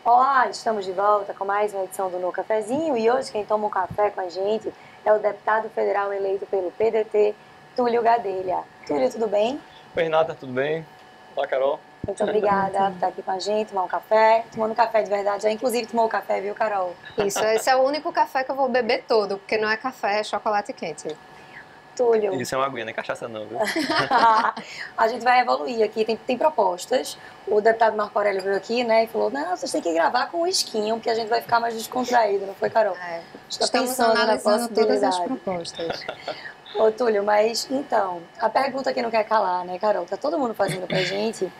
Olá, estamos de volta com mais uma edição do No Cafezinho e hoje quem toma um café com a gente é o deputado federal eleito pelo PDT, Túlio Gadelha. Túlio, tudo bem? Oi, Renata, tudo bem? Olá, Carol. Muito obrigada por estar aqui com a gente, tomar um café, tomando um café de verdade. Já inclusive tomou o café, viu, Carol? Isso, esse é o único café que eu vou beber todo, porque não é café, é chocolate quente. Túlio, Isso é uma aguinha, não é cachaça não, viu? a gente vai evoluir aqui, tem propostas. O deputado Marco Aurélio veio aqui, né, e falou, não, vocês têm que gravar com o esquinho, porque a gente vai ficar mais descontraído, não foi, Carol? Está Estamos pensando na analisando todas as possibilidade. propostas. Ô, Túlio, mas então, a pergunta que não quer calar, né, Carol? Tá todo mundo fazendo pra gente,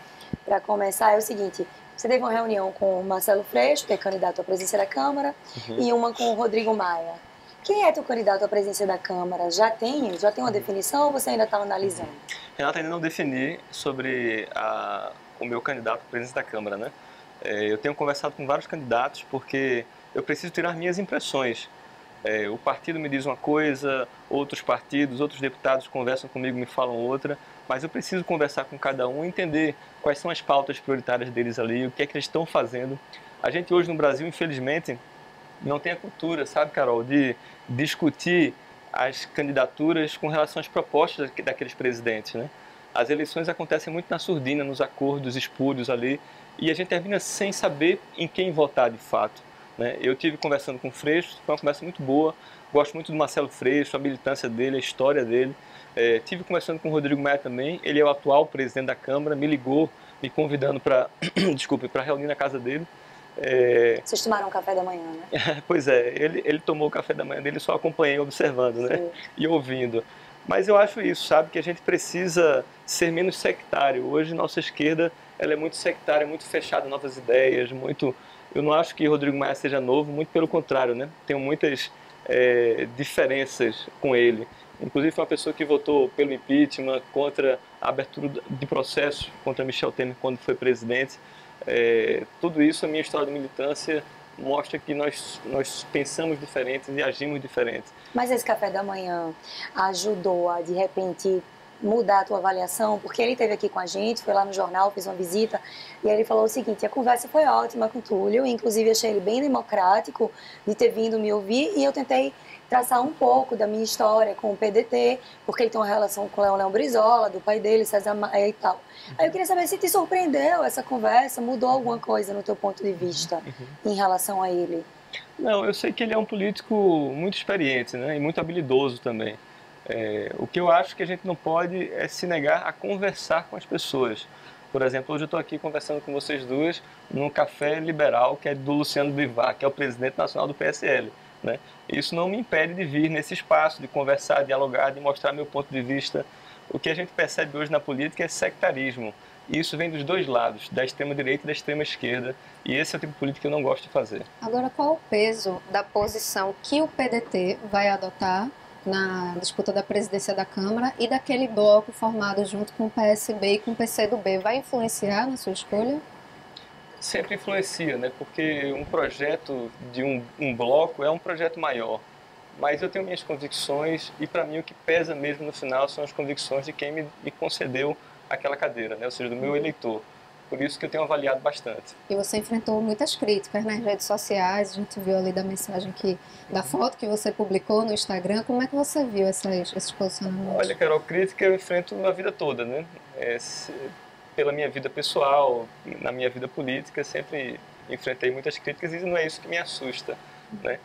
pra começar, é o seguinte: você teve uma reunião com o Marcelo Freixo, que é candidato à presidência da Câmara, e uma com o Rodrigo Maia. Quem é teu candidato à presidência da Câmara? Já tem uma definição ou você ainda está analisando? Renata, ainda não defini sobre o meu candidato à presidência da Câmara, né? Eu tenho conversado com vários candidatos porque eu preciso tirar minhas impressões. O partido me diz uma coisa, outros partidos, outros deputados conversam comigo, me falam outra, mas eu preciso conversar com cada um e entender quais são as pautas prioritárias deles ali, o que é que eles estão fazendo. A gente hoje no Brasil, infelizmente, não tem a cultura, sabe, Carol, de discutir as candidaturas com relação às propostas daqueles presidentes, né? As eleições acontecem muito na surdina, nos acordos espúrios ali, e a gente termina sem saber em quem votar de fato, né? Eu tive conversando com o Freixo, foi uma conversa muito boa, gosto muito do Marcelo Freixo, a militância dele, a história dele. Tive conversando com o Rodrigo Maia também, ele é o atual presidente da Câmara, me ligou, me convidando para, desculpe, para reunir na casa dele. Vocês tomaram um café da manhã, né? Pois é, ele tomou o café da manhã dele, só acompanhei observando, né? Sim. E ouvindo. Mas eu acho isso, sabe, que a gente precisa ser menos sectário. Hoje nossa esquerda, ela é muito sectária, muito fechada em novas ideias, muito. Eu não acho que Rodrigo Maia seja novo, muito pelo contrário, né? Tenho muitas diferenças com ele. Inclusive foi uma pessoa que votou pelo impeachment, contra a abertura de processo contra Michel Temer quando foi presidente. Tudo isso, a minha história de militância mostra que nós pensamos diferentes e agimos diferentes. Mas esse café da manhã ajudou a, de repente, mudar a tua avaliação? Porque ele esteve aqui com a gente, foi lá no jornal, fez uma visita, e ele falou o seguinte: a conversa foi ótima com o Túlio, inclusive achei ele bem democrático de ter vindo me ouvir, e eu tentei traçar um pouco da minha história com o PDT, porque ele tem uma relação com o Leão Brizola, do pai dele, César Maia e tal. Aí eu queria saber se te surpreendeu essa conversa, mudou alguma coisa no teu ponto de vista em relação a ele? Não, eu sei que ele é um político muito experiente, né, e muito habilidoso também. O que eu acho que a gente não pode é se negar a conversar com as pessoas. Por exemplo, hoje eu estou aqui conversando com vocês duas num café liberal que é do Luciano Bivar, que é o presidente nacional do PSL, né? Isso não me impede de vir nesse espaço, de conversar, dialogar, de mostrar meu ponto de vista. O que a gente percebe hoje na política é sectarismo. E isso vem dos dois lados, da extrema-direita e da extrema-esquerda. E esse é o tipo de política que eu não gosto de fazer. Agora, qual o peso da posição que o PDT vai adotar na disputa da presidência da Câmara e daquele bloco formado junto com o PSB e com o PCdoB? Vai influenciar na sua escolha? Sempre influencia, né? Porque um projeto de um bloco é um projeto maior. Mas eu tenho minhas convicções e, para mim, o que pesa mesmo no final são as convicções de quem me concedeu aquela cadeira, né? Ou seja, do meu eleitor. Por isso que eu tenho avaliado bastante. E você enfrentou muitas críticas nas redes sociais, a gente viu ali da mensagem da foto que você publicou no Instagram. Como é que você viu esses posicionamentos? Olha, Carol, crítica eu enfrento na vida toda, né? Pela minha vida pessoal, na minha vida política, sempre enfrentei muitas críticas e não é isso que me assusta, né?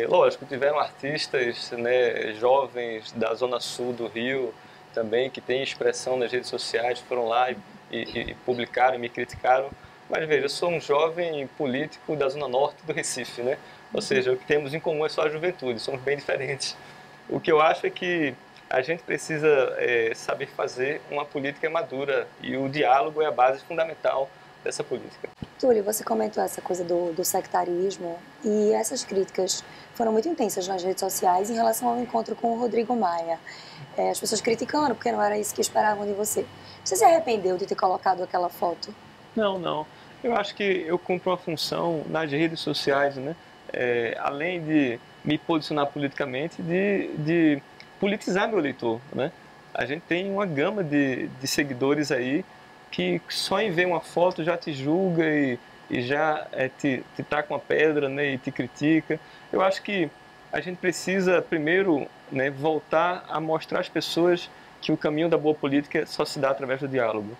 Lógico, tiveram artistas, né, jovens da Zona Sul do Rio também, que têm expressão nas redes sociais, foram lá e publicaram e me criticaram. Mas veja, eu sou um jovem político da Zona Norte do Recife, né? Ou seja, o que temos em comum é só a juventude, somos bem diferentes. O que eu acho é que a gente precisa saber fazer uma política madura e o diálogo é a base fundamental dessa política. Túlio, você comentou essa coisa do sectarismo e essas críticas foram muito intensas nas redes sociais em relação ao encontro com o Rodrigo Maia. As pessoas criticando porque não era isso que esperavam de você. Você se arrependeu de ter colocado aquela foto? Não, não. Eu acho que eu cumpro uma função nas redes sociais, né? Além de me posicionar politicamente, de politizar meu eleitor, né? A gente tem uma gama de seguidores aí que só em ver uma foto já te julga e já te taca uma pedra, né, e te critica. Eu acho que a gente precisa, primeiro, né, voltar a mostrar às pessoas que o caminho da boa política só se dá através do diálogo.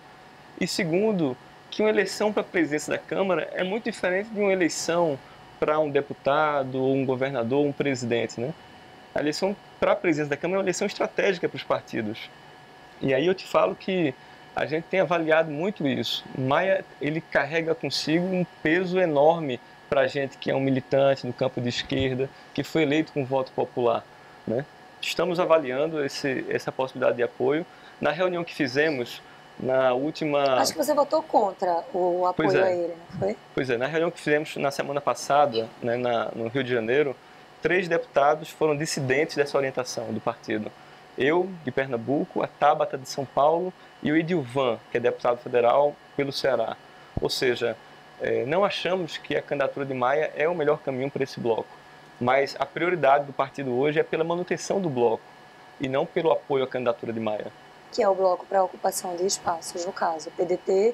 E segundo, que uma eleição para a presidência da Câmara é muito diferente de uma eleição para um deputado, um governador, um presidente, né? A eleição para a presidência da Câmara é uma eleição estratégica para os partidos. E aí eu te falo que a gente tem avaliado muito isso. Maia, ele carrega consigo um peso enorme para a gente que é um militante no campo de esquerda, que foi eleito com voto popular, né? Estamos avaliando essa possibilidade de apoio. Na reunião que fizemos, na última... Acho que você votou contra o apoio a ele, não foi? Pois é, na reunião que fizemos na semana passada, né, no Rio de Janeiro, 3 deputados foram dissidentes dessa orientação do partido. Eu, de Pernambuco, a Tabata, de São Paulo, e o Edilvan, que é deputado federal pelo Ceará. Ou seja, não achamos que a candidatura de Maia é o melhor caminho para esse bloco, mas a prioridade do partido hoje é pela manutenção do bloco e não pelo apoio à candidatura de Maia. Que é o bloco para ocupação de espaços, no caso, PDT,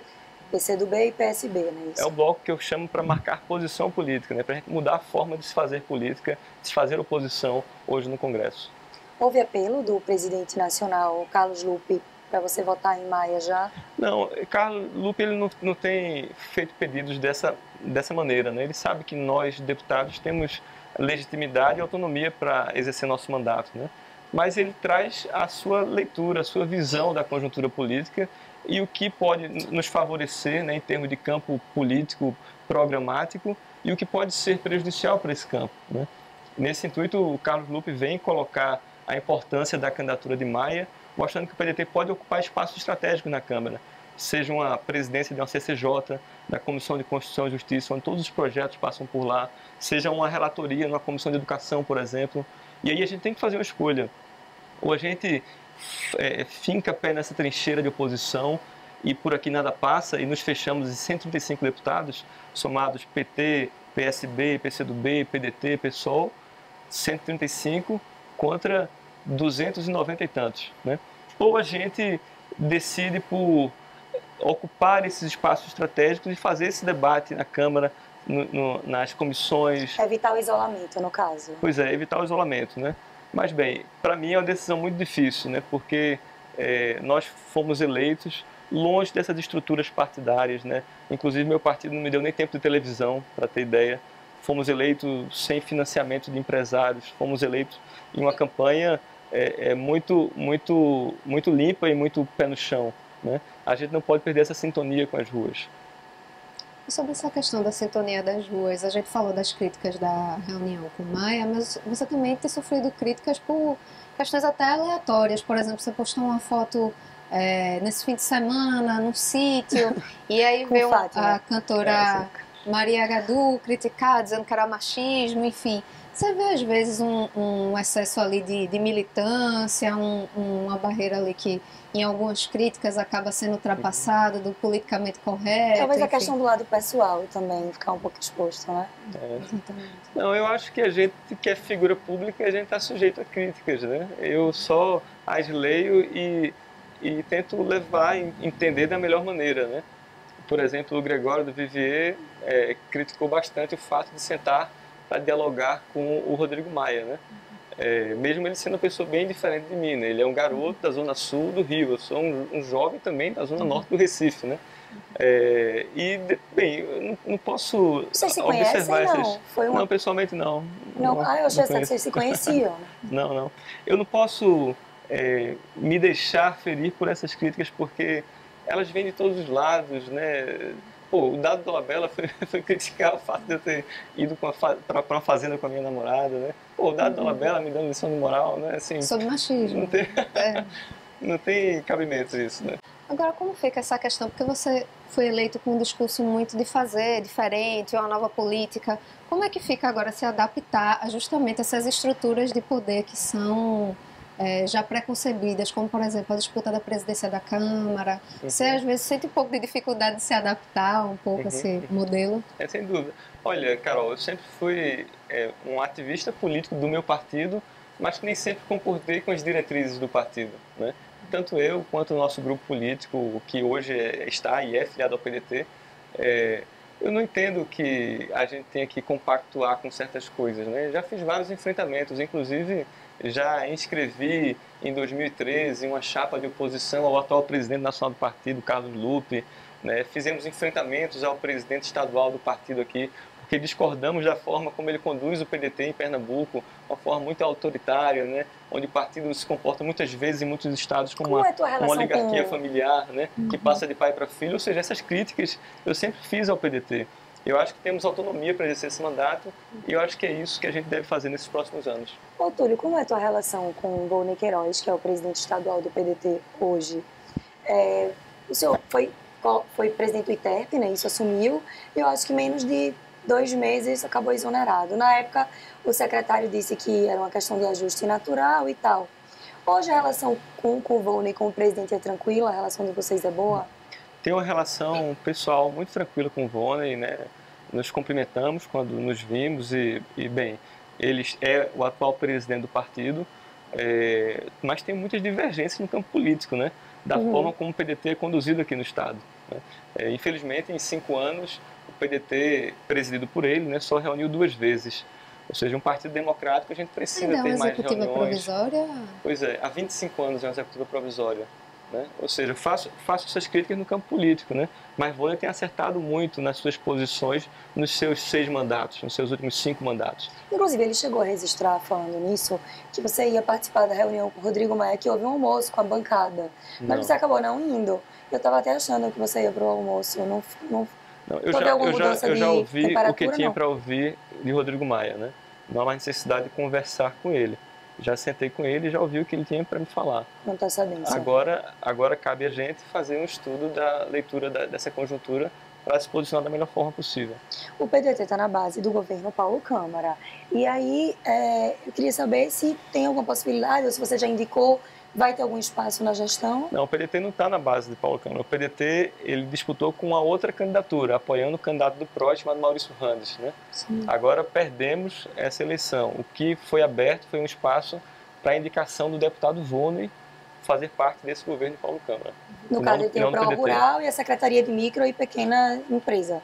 PCdoB e PSB, não é isso? É o bloco que eu chamo para marcar posição política, né, para a gente mudar a forma de se fazer política, de se fazer oposição hoje no Congresso. Houve apelo do presidente nacional, Carlos Lupe, para você votar em Maia já? Não, Carlos Lupe ele não tem feito pedidos dessa maneira, né? Ele sabe que nós, deputados, temos legitimidade e autonomia para exercer nosso mandato, né? Mas ele traz a sua leitura, a sua visão da conjuntura política e o que pode nos favorecer, né, em termos de campo político programático e o que pode ser prejudicial para esse campo, né? Nesse intuito, o Carlos Lupe vem colocar a importância da candidatura de Maia, mostrando que o PDT pode ocupar espaços estratégicos na Câmara, seja uma presidência de uma CCJ, da Comissão de Constituição e Justiça, onde todos os projetos passam por lá, seja uma relatoria numa Comissão de Educação, por exemplo. E aí a gente tem que fazer uma escolha. Ou a gente finca pé nessa trincheira de oposição e por aqui nada passa e nos fechamos em 135 deputados, somados PT, PSB, PCdoB, PDT, PSOL, 135 contra 290 e tantos, né? Ou a gente decide por ocupar esses espaços estratégicos e fazer esse debate na Câmara, nas comissões. Evitar o isolamento, no caso. Pois é, evitar o isolamento, né? Mas bem, para mim é uma decisão muito difícil, né? Porque nós fomos eleitos longe dessas estruturas partidárias, né? Inclusive meu partido não me deu nem tempo de televisão, para ter ideia. Fomos eleitos sem financiamento de empresários, fomos eleitos em uma campanha muito limpa e muito pé no chão, né? A gente não pode perder essa sintonia com as ruas. E sobre essa questão da sintonia das ruas, a gente falou das críticas da reunião com Maia, mas você também tem sofrido críticas por questões até aleatórias. Por exemplo, você postou uma foto nesse fim de semana, num sítio, e aí veio a cantora Maria Gadu criticar, dizendo que era machismo, enfim. Você vê às vezes um excesso ali de militância, uma barreira ali que em algumas críticas acaba sendo ultrapassada, do politicamente correto. Talvez enfim. a questão do lado pessoal também, ficar um pouco exposto, né? Não, eu acho que a gente que é figura pública, a gente está sujeito a críticas, né? Eu só as leio e tento levar e entender da melhor maneira, né? Por exemplo, o Gregório do Vivier criticou bastante o fato de sentar para dialogar com o Rodrigo Maia, né? Mesmo ele sendo uma pessoa bem diferente de mim, né? Ele é um garoto da zona sul do Rio, eu sou um jovem também da zona norte do Recife, né? Bem, eu não posso Vocês se observar conhecem, essas... Não, pessoalmente não. eu achei que vocês se conheciam. Não. Eu não posso me deixar ferir por essas críticas porque elas vêm de todos os lados, né? Pô, o Dado Dolabella foi criticar o fato de eu ter ido para uma fazenda com a minha namorada, né? Pô, o Dado Dolabella me dando lição de moral, né? Assim, sobre machismo. Não tem cabimento isso, né? Agora, como fica essa questão? Porque você foi eleito com um discurso muito de fazer, diferente, uma nova política. Como é que fica agora se adaptar a justamente essas estruturas de poder que são já preconcebidas, como, por exemplo, a disputa da presidência da Câmara? Você, às vezes, sente um pouco de dificuldade de se adaptar um pouco a esse modelo? Sem dúvida. Olha, Carol, eu sempre fui um ativista político do meu partido, mas que nem sempre concordei com as diretrizes do partido, né? Tanto eu quanto o nosso grupo político, que hoje está e é filiado ao PDT, Eu não entendo que a gente tenha que compactuar com certas coisas, né? Já fiz vários enfrentamentos, inclusive já inscrevi em 2013 uma chapa de oposição ao atual presidente nacional do partido, Carlos Lupe, né? Fizemos enfrentamentos ao presidente estadual do partido aqui, porque discordamos da forma como ele conduz o PDT em Pernambuco, uma forma muito autoritária, né? Onde o partido se comporta muitas vezes em muitos estados como uma oligarquia familiar, né? Que passa de pai para filho. Ou seja, essas críticas eu sempre fiz ao PDT. Eu acho que temos autonomia para exercer esse mandato e eu acho que é isso que a gente deve fazer nesses próximos anos. Ô, Túlio, como é a tua relação com o Volney Queiroz, que é o presidente estadual do PDT hoje? O senhor foi presidente do ITERP, né? Isso assumiu, e eu acho que menos de 2 meses acabou exonerado. Na época, o secretário disse que era uma questão de ajuste natural e tal. Hoje a relação com o Volney, com o presidente, é tranquila? A relação de vocês é boa? Tem uma relação pessoal muito tranquila com o Volney, né? Nos cumprimentamos quando nos vimos bem, ele é o atual presidente do partido, mas tem muitas divergências no campo político, né? Da forma como o PDT é conduzido aqui no Estado, né? Infelizmente, em 5 anos, o PDT, presidido por ele, né, só reuniu 2 vezes. Ou seja, um partido democrático, a gente precisa ter mais reuniões. Provisória? Pois é, há 25 anos é uma executiva provisória. Né? Ou seja, eu faço essas críticas no campo político, né? Mas Volney tem acertado muito nas suas posições nos seus 6 mandatos, nos seus últimos 5 mandatos. Inclusive, ele chegou a registrar, falando nisso, que você ia participar da reunião com o Rodrigo Maia, que houve um almoço com a bancada. Mas você acabou não indo. Eu estava até achando que você ia para o almoço. Não, eu já ouvi o que tinha para ouvir de Rodrigo Maia, né? Não há mais necessidade de conversar com ele. Já sentei com ele e já ouvi o que ele tinha para me falar. Não está sabendo. Agora cabe a gente fazer um estudo da leitura dessa conjuntura para se posicionar da melhor forma possível. O PDT está na base do governo Paulo Câmara. E aí, eu queria saber se tem alguma possibilidade, ou se você já indicou, vai ter algum espaço na gestão? Não, o PDT não está na base de Paulo Câmara. O PDT ele disputou com uma outra candidatura, apoiando o candidato do PROS, chamado Maurício Randes, né? Sim. Agora perdemos essa eleição. O que foi aberto foi um espaço para a indicação do deputado Volney fazer parte desse governo de Paulo Câmara. No caso, ele tem o PRO Rural e a Secretaria de Micro e Pequena Empresa.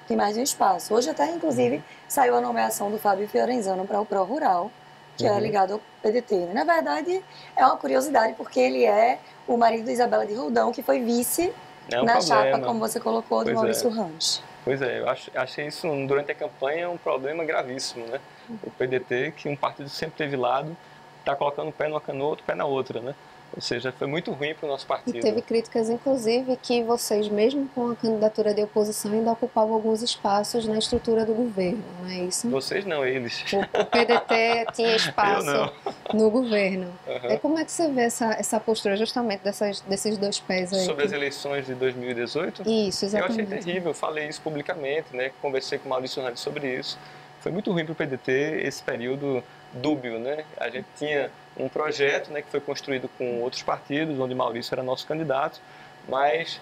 Tem mais de um espaço. Hoje até, inclusive, saiu a nomeação do Fábio Fiorenzano para o PRO Rural, que é ligado ao PDT. Na verdade, é uma curiosidade, porque ele é o marido de Isabela de Roldão, que foi vice na chapa, como você colocou, do Maurício Randes. Pois é, eu achei isso, durante a campanha, um problema gravíssimo, né? O PDT, que um partido sempre teve lado, está colocando um pé numa canoa, outro pé na outra, né? Ou seja, foi muito ruim para o nosso partido. E teve críticas, inclusive, que vocês, mesmo com a candidatura de oposição, ainda ocupavam alguns espaços na estrutura do governo, não é isso? Vocês não, eles. O PDT tinha espaço no governo. E como é que você vê essa postura justamente desses 2 pés aí? Sobre as eleições de 2018? Isso, exatamente. Eu achei terrível, falei isso publicamente, né? Conversei com o Maurício Randes sobre isso. Foi muito ruim para o PDT esse período dúbio, né? A gente tinha um projeto, né, que foi construído com outros partidos, onde Maurício era nosso candidato, mas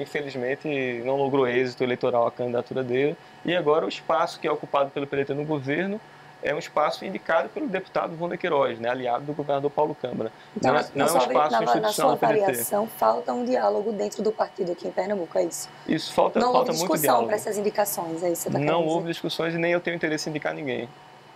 infelizmente não logrou êxito eleitoral a candidatura dele, e agora o espaço que é ocupado pelo PDT no governo é um espaço indicado pelo deputado Volney Queiroz, né, aliado do governador Paulo Câmara. Então, não é um espaço institucional na sua do PDT. avaliação, falta um diálogo dentro do partido aqui em Pernambuco, é isso? Isso, falta muito diálogo. Não houve discussão para essas indicações, é isso que você está querendo dizer? Não houve discussões e nem eu tenho interesse em indicar ninguém.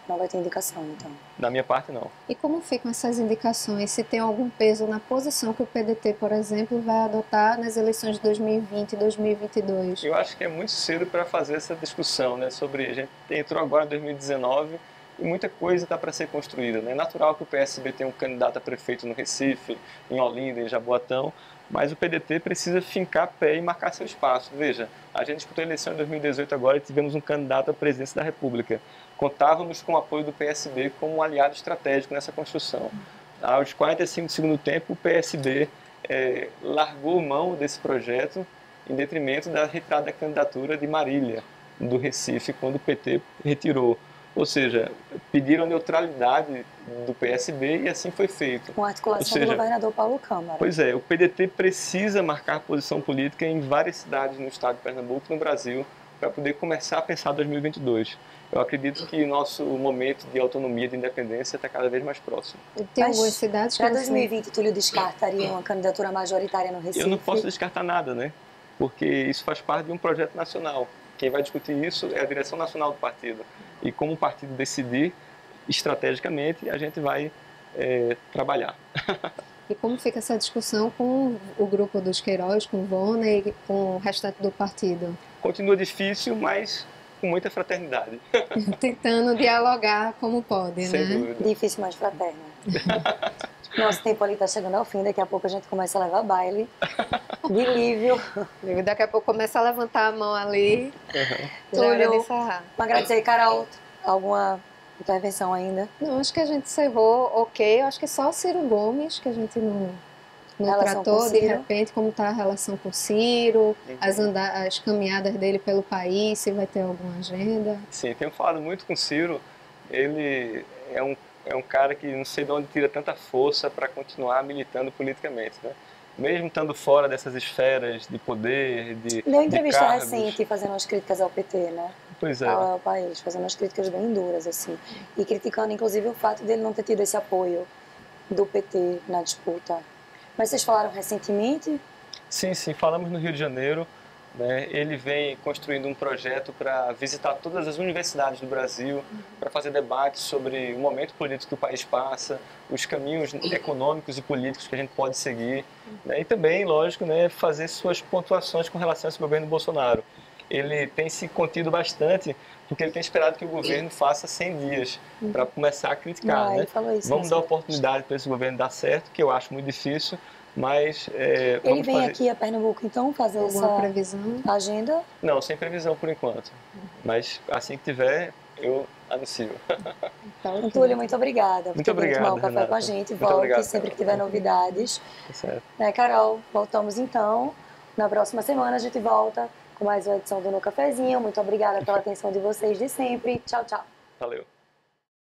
Não vai ter indicação, então? Da minha parte, não. E como ficam essas indicações? Se tem algum peso na posição que o PDT, por exemplo, vai adotar nas eleições de 2020 e 2022? Eu acho que é muito cedo para fazer essa discussão, né? A gente entrou agora em 2019 e muita coisa está para ser construída, né? É natural que o PSB tenha um candidato a prefeito no Recife, em Olinda, em Jaboatão, mas o PDT precisa fincar pé e marcar seu espaço. Veja, a gente disputou a eleição em 2018 agora e tivemos um candidato à presidência da República. Contávamos com o apoio do PSB como um aliado estratégico nessa construção. Aos 45 do segundo tempo, o PSB largou mão desse projeto em detrimento da retirada da candidatura de Marília, do Recife, quando o PT retirou. Ou seja, pediram a neutralidade do PSB e assim foi feito. Com a articulação do governador Paulo Câmara. Pois é, o PDT precisa marcar posição política em várias cidades no estado de Pernambuco e no Brasil para poder começar a pensar 2022. Eu acredito que nosso momento de autonomia, de independência, está cada vez mais próximo. Tem algumas cidades que... Para 2020, Túlio descartaria uma candidatura majoritária no Recife? Eu não posso descartar nada, né? Porque isso faz parte de um projeto nacional. Quem vai discutir isso é a direção nacional do partido. E como o partido decidir, estrategicamente, a gente vai trabalhar. E como fica essa discussão com o grupo dos Queiroz, com o Vonner e com o restante do partido? Continua difícil, mas com muita fraternidade. Tentando dialogar como pode, Sem né? dúvida. Difícil, mas fraterno. Nosso tempo ali está chegando ao fim, daqui a pouco a gente começa a levar baile. De Lívio. E daqui a pouco começa a levantar a mão ali. Já é hora de encerrar. Agradecer, Carol, alguma intervenção ainda? Não, acho que a gente encerrou ok. Eu acho que só o Ciro Gomes, que a gente não Relação tratou, com de Ciro. repente, como está a relação com o Ciro, as caminhadas dele pelo país, se vai ter alguma agenda. Sim, tenho falado muito com o Ciro. Ele é um cara que não sei de onde tira tanta força para continuar militando politicamente, né? Mesmo estando fora dessas esferas de poder, Deu entrevista cargos. recente fazendo umas críticas ao PT, né? Pois é. Ao país, fazendo umas críticas bem duras, assim. E criticando, inclusive, o fato dele não ter tido esse apoio do PT na disputa. Mas vocês falaram recentemente? Sim, falamos no Rio de Janeiro. Né? Ele vem construindo um projeto para visitar todas as universidades do Brasil, para fazer debates sobre o momento político que o país passa, os caminhos econômicos e políticos que a gente pode seguir, né? E também, lógico, né, fazer suas pontuações com relação a esse governo Bolsonaro. Ele tem se contido bastante porque ele tem esperado que o governo faça 100 dias para começar a criticar. Né? Ele falou isso, Vamos dar oportunidade para esse governo dar certo, que eu acho muito difícil, mas ele vem aqui a Pernambuco, então, fazer Alguma essa previsão? agenda? Não, sem previsão por enquanto. Mas assim que tiver, eu anuncio. Tá, ok. Túlio, muito obrigada por Muito ter vindo obrigado, tomar um café Renata. com a gente. Muito Volte obrigado sempre pelo que tiver novidades. Tá certo. Né, Carol, voltamos então. Na próxima semana a gente volta com mais uma edição do No Cafezinho. Muito obrigada pela atenção de vocês de sempre. Tchau, tchau. Valeu.